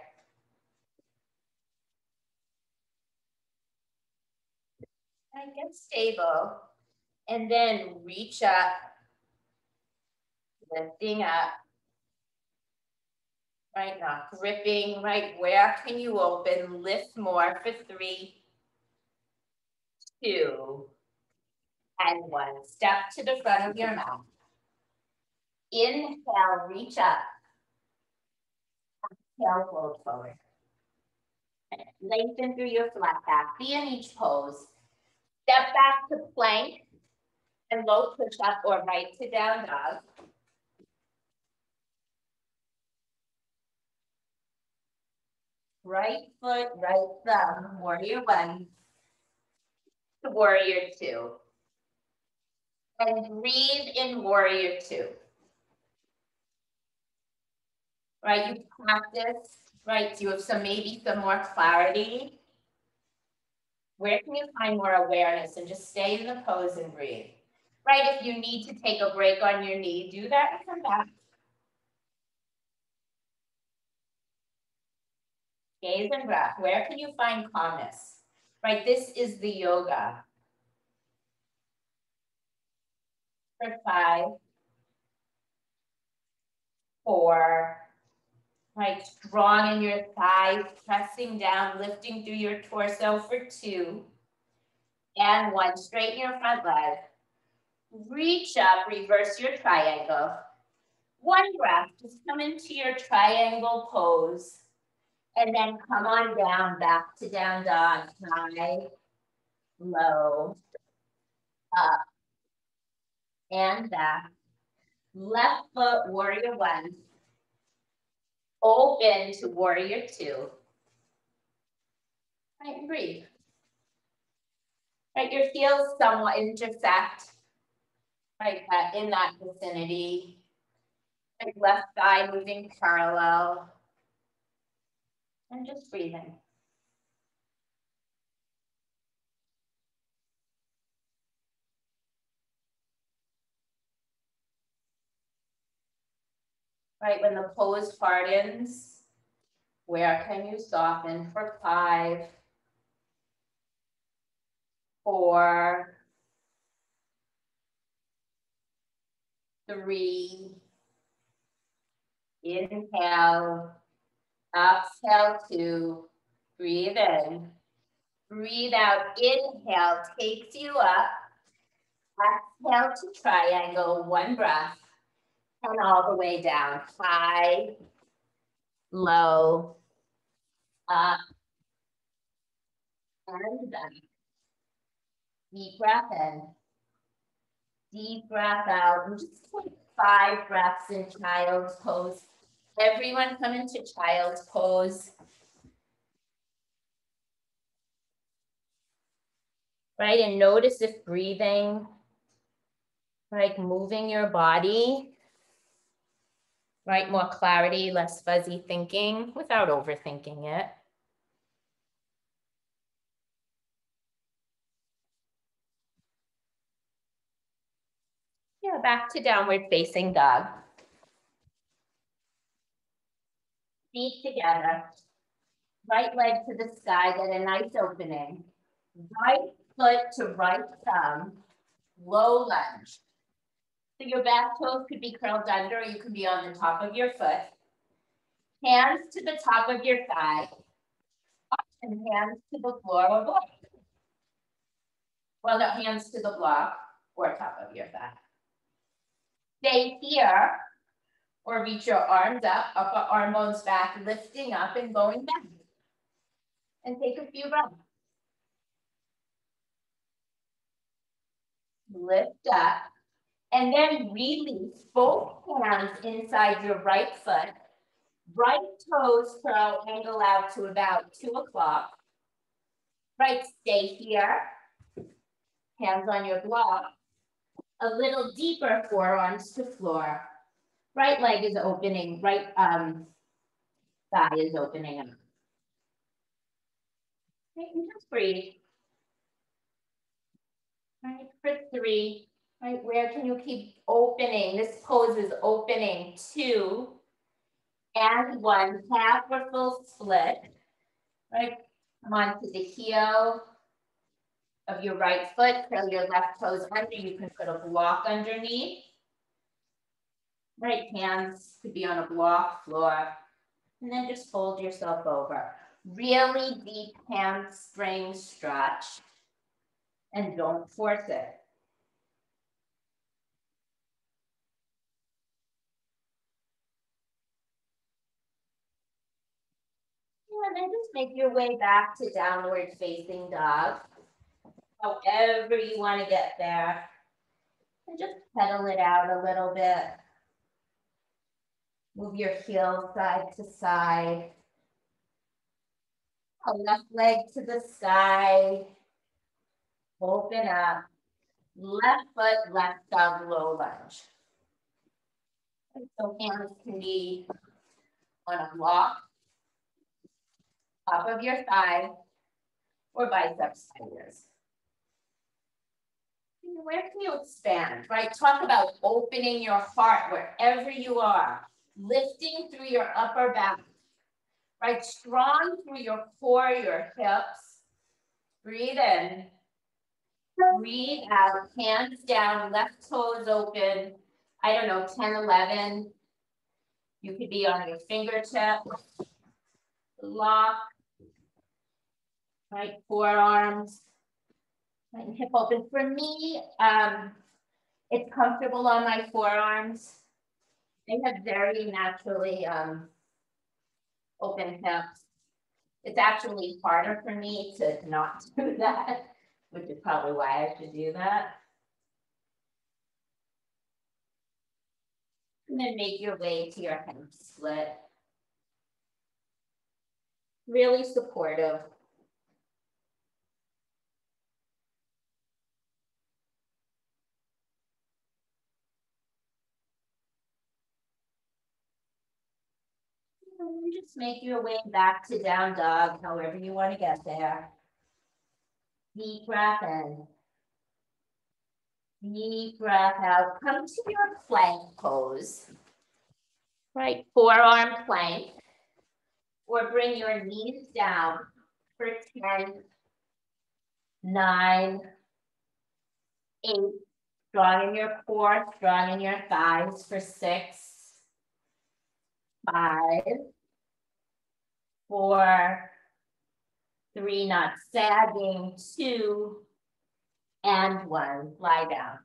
And get stable, and then reach up, lifting up. Right now, gripping, right, where can you open? Lift more for 3, 2, and 1. Step to the front of your mat. Inhale, reach up. Exhale, fold forward. Lengthen through your flat back. Be in each pose. Step back to plank and low push up or right to down dog. Right foot, right thumb, warrior 1 to warrior 2. And breathe in warrior 2. Right, you practice, right, you have maybe some more clarity. Where can you find more awareness and just stay in the pose and breathe? Right, if you need to take a break on your knee, do that and come back. Gaze and breath. Where can you find calmness? Right, this is the yoga. For 5, 4, right, strong in your thighs, pressing down, lifting through your torso for 2, and 1. Straighten your front leg. Reach up, reverse your triangle. 1 breath, just come into your triangle pose. And then come on down, back to down dog. High, low, up, and back. Left foot, warrior 1. Open to warrior 2. Right, and breathe. Right, your heels somewhat intersect. Right, in that vicinity. Right, left thigh moving parallel. And just breathing. Right, when the pose hardens, where can you soften for 5, 4, 3, inhale, exhale 2, breathe in, breathe out, inhale, takes you up, exhale to triangle, 1 breath, and all the way down, high, low, up, and down. Deep breath in, deep breath out, and just take 5 breaths in child's pose. Everyone come into child's pose. Right, and notice if breathing, like moving your body, right? More clarity, less fuzzy thinking without overthinking it. Yeah, back to downward facing dog. Feet together. Right leg to the sky, get a nice opening. Right foot to right thumb, low lunge. So your back toes could be curled under, or you could be on the top of your foot. Hands to the top of your thigh, and hands to the floor or block. Well, no, hands to the block or top of your thigh. Stay here, or reach your arms up, upper arm bones back, lifting up and going back. And take a few breaths. Lift up, and then release both hands inside your right foot. Right toes curl, angle out to about 2 o'clock. Right, stay here. Hands on your block. A little deeper, forearms to floor. Right leg is opening, right thigh is opening up. Right, and just breathe. Right, for 3. Right, where can you keep opening? This pose is opening. 2 and 1, half or full split. Right, come on to the heel of your right foot, curl your left toes under. You can put a block underneath. Right, hands could be on a block, floor. And then just fold yourself over. Really deep hamstring stretch. And don't force it. And then just make your way back to downward facing dog. However you want to get there. And just pedal it out a little bit. Move your heels side to side. Left leg to the sky. Open up. Left foot, left thumb, low lunge. And so hands can be on a block, top of your thigh, or biceps fingers. Where can you expand, right? Talk about opening your heart wherever you are, lifting through your upper back, right? Strong through your core, your hips. Breathe in. Breathe out, hands down, left toes open. I don't know, 10, 11. You could be on your fingertip. Lock. Right, forearms. Right, and hip open. For me, it's comfortable on my forearms. They have very naturally open hips. It's actually harder for me to not do that, which is probably why I should do that. And then make your way to your hip split. Really supportive. And just make your way back to down dog, however you want to get there. Deep breath in. Deep breath out. Come to your plank pose. Right, forearm plank. Or bring your knees down for 10, 9, 8. Strong in your core, strong in your thighs for 6, 5, 4, 3, not sagging, 2, and 1. Lie down.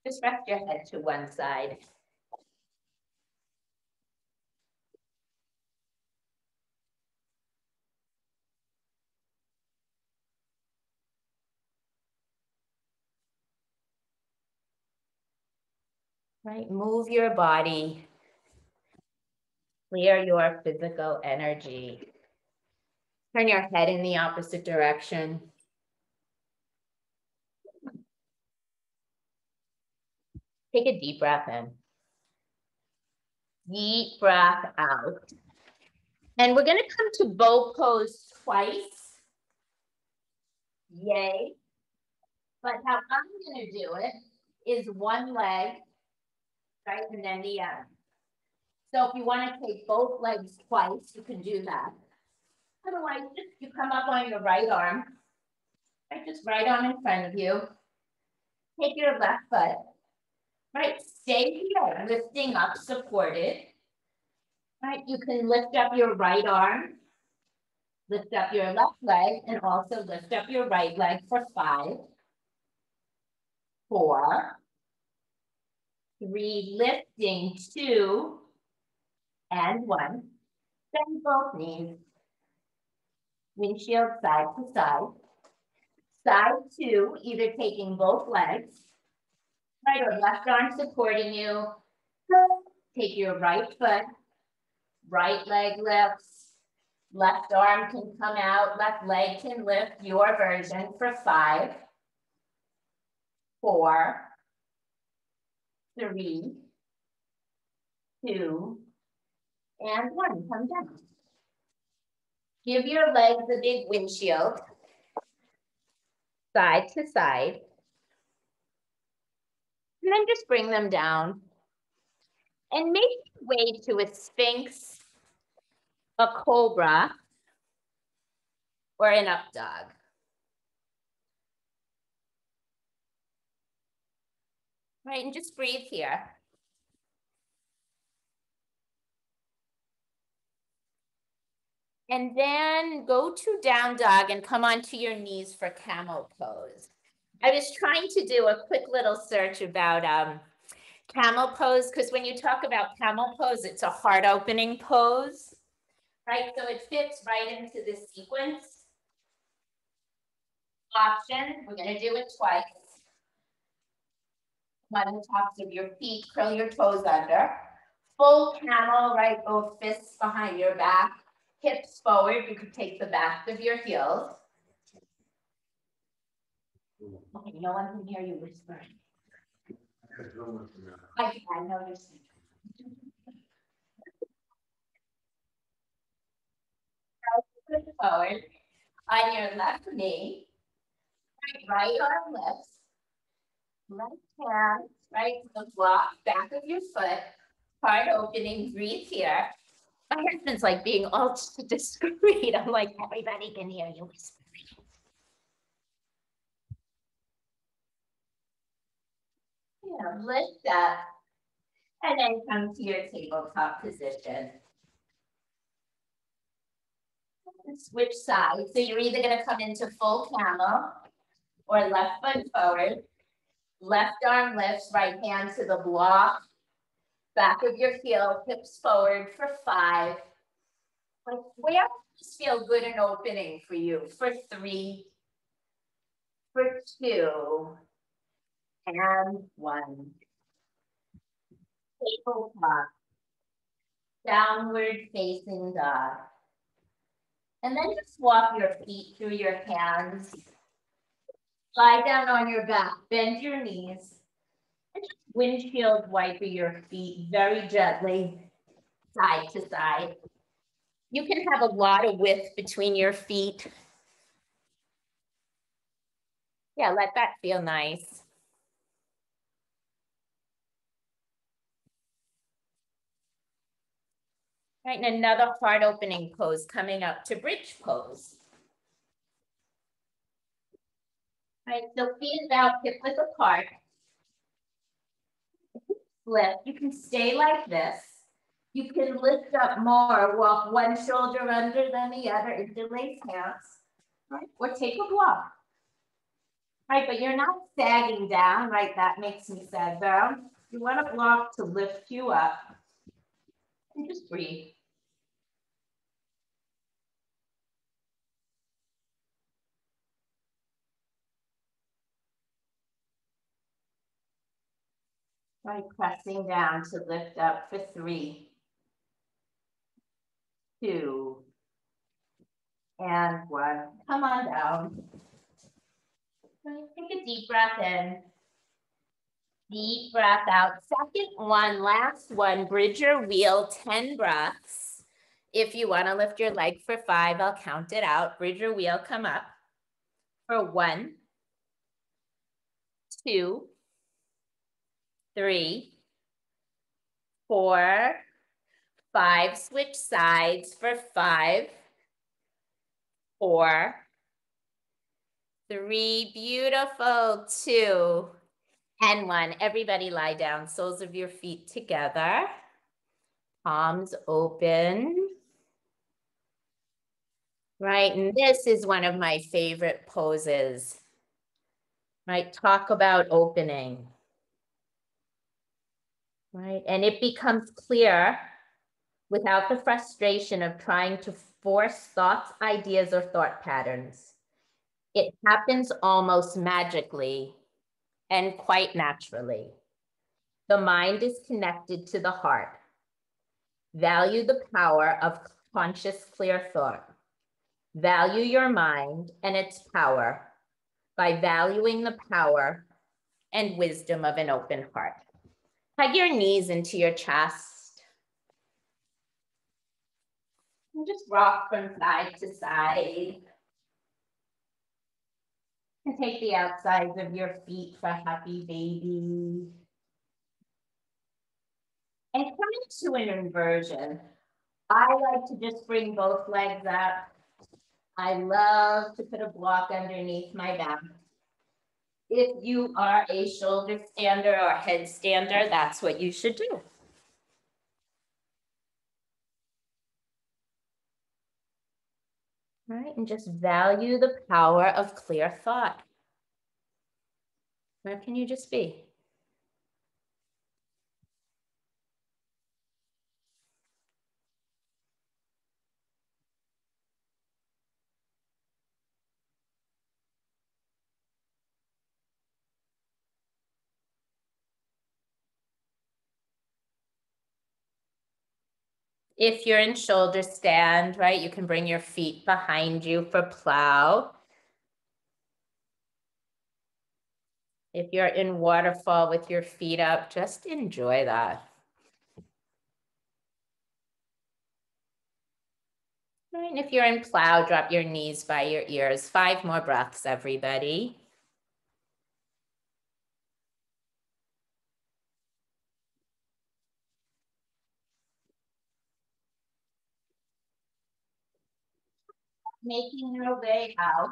Just rest your head to one side. Right, move your body. Clear your physical energy. Turn your head in the opposite direction. Take a deep breath in. Deep breath out. And we're going to come to bow pose twice. Yay. But how I'm going to do it is one leg, right, and then the other. So if you want to take both legs twice, you can do that. Otherwise, just you come up on your right arm, right, just right arm in front of you. Take your left foot, right, stay here, lifting up, supported. Right, you can lift up your right arm, lift up your left leg, and also lift up your right leg for 5, 4, 3, lifting 2, and 1. Bend both knees. Windshield side to side. Side 2, either taking both legs, right or left arm supporting you. Take your right foot, right leg lifts, left arm can come out, left leg can lift, your version for 5, 4, 3, 2, and 1. Come down. Give your legs a big windshield, side to side. And then just bring them down. And make your way to a Sphinx, a Cobra, or an Up Dog. Right, and just breathe here. And then go to Down Dog and come onto your knees for Camel Pose. I was trying to do a quick little search about Camel Pose, because when you talk about Camel Pose, it's a heart opening pose, right? So it fits right into this sequence. Option, we're gonna do it twice. On the tops of your feet, curl your toes under. Full camel, right? Both fists behind your back, hips forward. You could take the back of your heels. Okay, no one can hear you whispering. I know you're speaking. Forward on your left knee, right arm lifts, left hand, right to the block, back of your foot, heart opening, breathe here. My husband's like being all discreet. I'm like, everybody can hear you whispering. Yeah, lift up, and then come to your tabletop position. Switch sides. So you're either going to come into full camel or left foot forward. Left arm lifts, right hand to the block. Back of your heel, hips forward for 5. Where does feel good and opening for you? For 3, for 2, and 1. Tabletop. Downward facing dog. And then just walk your feet through your hands. Lie down on your back, bend your knees. And just windshield wipe your feet very gently, side to side. You can have a lot of width between your feet. Yeah, let that feel nice. Right, and another heart opening pose coming up to bridge pose. Right, so feet out, hip width apart. Lift, you can stay like this. You can lift up more, walk one shoulder under than the other, interlace hands, right? Or take a block. Right, but you're not sagging down, right? That makes me sag down. You want a block to lift you up. And just breathe. Right, pressing down to lift up for 3, 2, and 1. Come on down. Right, take a deep breath in. Deep breath out. Second one, last one, bridge your wheel, 10 breaths. If you want to lift your leg for 5, I'll count it out. Bridge your wheel, come up for 1, 2, 3, 4, 5. Switch sides for 5, 4, 3. Beautiful. 2 and 1. Everybody lie down. Soles of your feet together. Palms open. Right, and this is one of my favorite poses. Right, talk about opening. Right, and it becomes clear without the frustration of trying to force thoughts, ideas, or thought patterns. It happens almost magically and quite naturally. The mind is connected to the heart. Value the power of conscious, clear thought. Value your mind and its power by valuing the power and wisdom of an open heart. Hug your knees into your chest. And just rock from side to side. And take the outsides of your feet for happy baby. And come into an inversion. I like to just bring both legs up. I love to put a block underneath my back. If you are a shoulder stander or head stander, that's what you should do. All right, and just value the power of clear thought. Where can you just be? If you're in shoulder stand, right, you can bring your feet behind you for plow. If you're in waterfall with your feet up, just enjoy that. Right, and if you're in plow, drop your knees by your ears. 5 more breaths, everybody. Making your way out.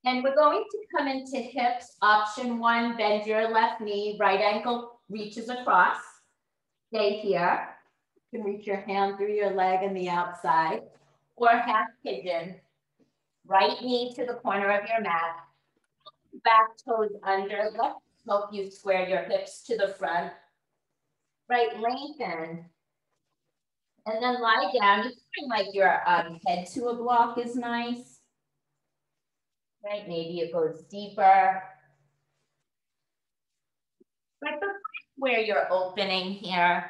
And we're going to come into hips. Option 1, bend your left knee, right ankle reaches across. Stay here. You can reach your hand through your leg and the outside. Or half pigeon. Right knee to the corner of your mat. Back toes under. Let's help you square your hips to the front. Right, lengthen. And then lie down. You can bring like your head to a block is nice. Right, maybe it goes deeper. Right, but where you're opening here.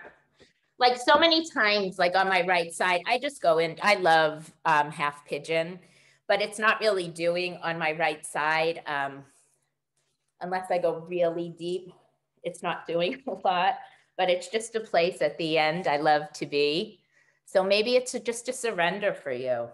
Like so many times, like on my right side, I just go in, I love half pigeon, but it's not really doing on my right side. Unless I go really deep, it's not doing a lot, but it's just a place at the end I love to be. So maybe it's just a surrender for you.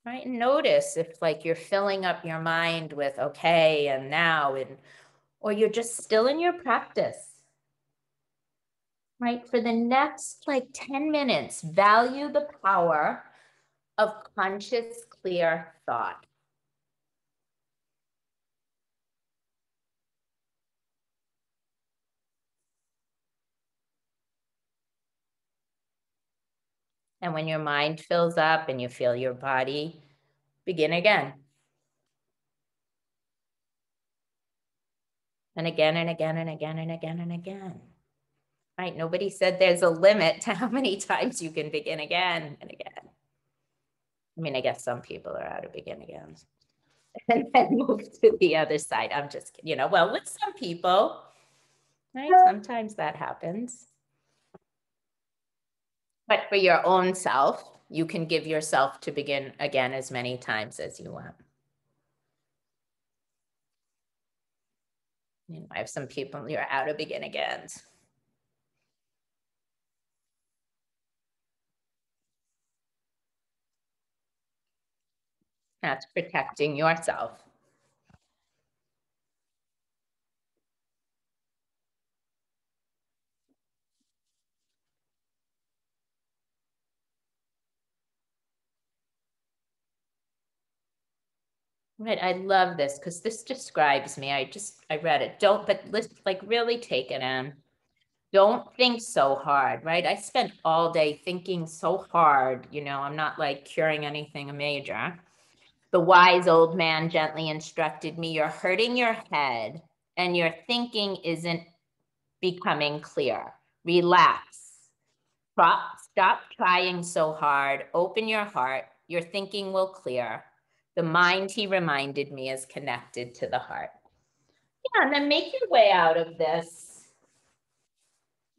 Right, and notice if like you're filling up your mind with okay and now, or you're just still in your practice. Right, for the next like 10 minutes, value the power of conscious, clear thought. And when your mind fills up and you feel your body, begin again. And again and again and again and again and again. Right? Nobody said there's a limit to how many times you can begin again and again. I mean, I guess some people are out of begin again and then move to the other side. I'm just kidding, well, with some people, right? Sometimes that happens. But for your own self, you can give yourself to begin again as many times as you want. You know, I have some people, you're out of begin again. That's protecting yourself. Right, I love this because this describes me. I read it. But let's like really take it in. Don't think so hard, right? I spent all day thinking so hard, you know, I'm not like curing anything major. The wise old man gently instructed me, you're hurting your head and your thinking isn't becoming clear. Relax. Stop trying so hard. Open your heart. Your thinking will clear. The mind, he reminded me, is connected to the heart. Yeah, and then make your way out of this.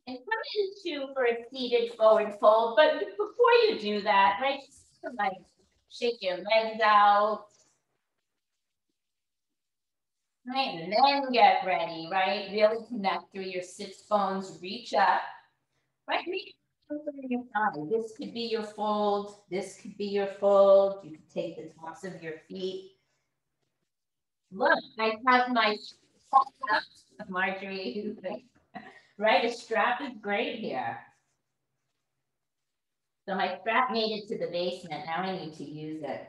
And come into for a seated forward fold. But before you do that, right, just like shake your legs out. Right, and then get ready, right? Really connect through your sits bones, reach up, right? Reach up through your thigh. This could be your fold. This could be your fold. You could take the tops of your feet. Look, I have my Marjorie, right? A strap is great here. So my strap made it to the basement. Now I need to use it.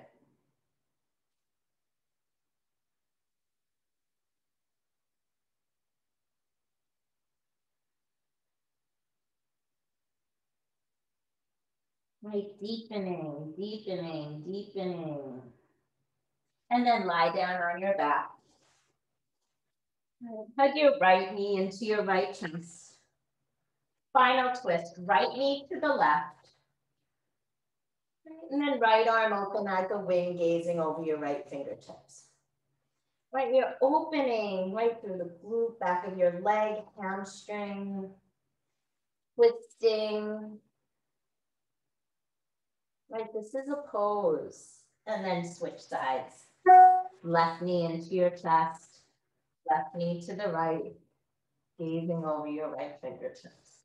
Right, deepening, deepening, deepening. And then lie down on your back. Hug your right knee into your right chest. Final twist, right knee to the left. And then right arm open at the wing, gazing over your right fingertips. Right, you're opening right through the glute, back of your leg, hamstring, twisting. Right, this is a pose. And then switch sides. Left knee into your chest, left knee to the right, gazing over your right fingertips.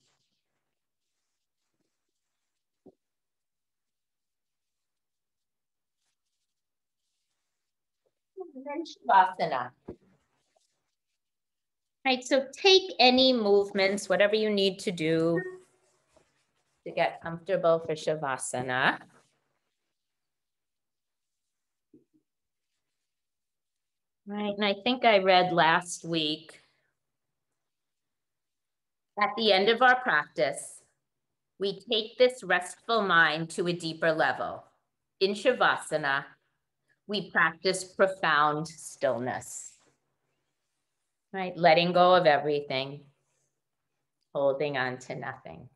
And then Shavasana. Right, so take any movements, whatever you need to do to get comfortable for Shavasana. Right, and I think I read last week, at the end of our practice, we take this restful mind to a deeper level. In Shavasana, we practice profound stillness. Right, letting go of everything, holding on to nothing.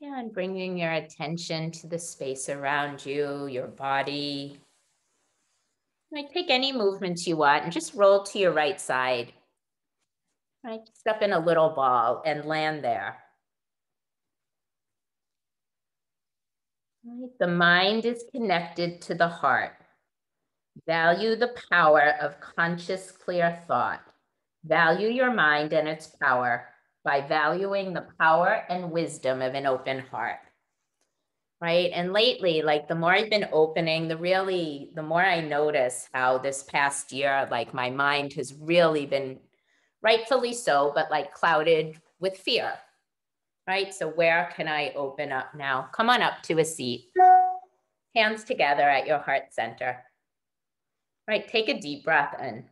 Yeah, and bringing your attention to the space around you, your body. Like take any movements you want and just roll to your right side. Right, step in a little ball and land there. Right, the mind is connected to the heart. Value the power of conscious, clear thought. Value your mind and its power by valuing the power and wisdom of an open heart. Right. And lately, like the more I've been opening, the more I notice how this past year, like my mind has really been, rightfully so, but like clouded with fear. Right. So where can I open up now? Come on up to a seat. Hands together at your heart center. Right. Take a deep breath in.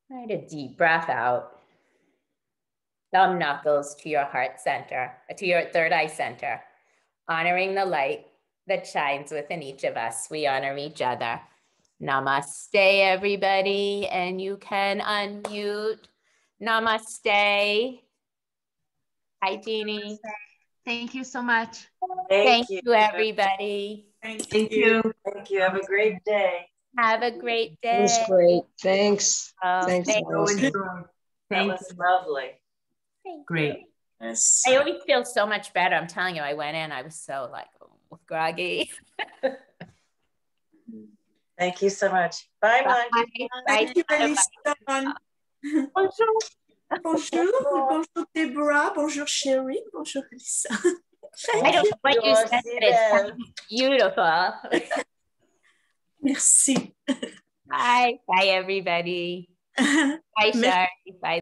Right. A deep breath out. Thumb knuckles to your heart center, to your third eye center. Honoring the light that shines within each of us. We honor each other. Namaste, everybody. And you can unmute. Namaste. Hi, Jeannie. Thank you so much. Thank you, everybody. Thank you. Thank you. Have a great day. Have a great day. It was great. Thanks. Oh, Thanks, Allison. That was lovely. Great. Yes. I always feel so much better. I'm telling you, I went in, I was so like groggy. Thank you so much. Bye, Mon. Thank you, Alison. Bonjour. Bonjour. Bonjour, Deborah. Bonjour, Sherry. Bonjour, Lisa. I don't know what you said, but it's beautiful. Merci. Bye. Bye, everybody. Bye, Sherry. Bye.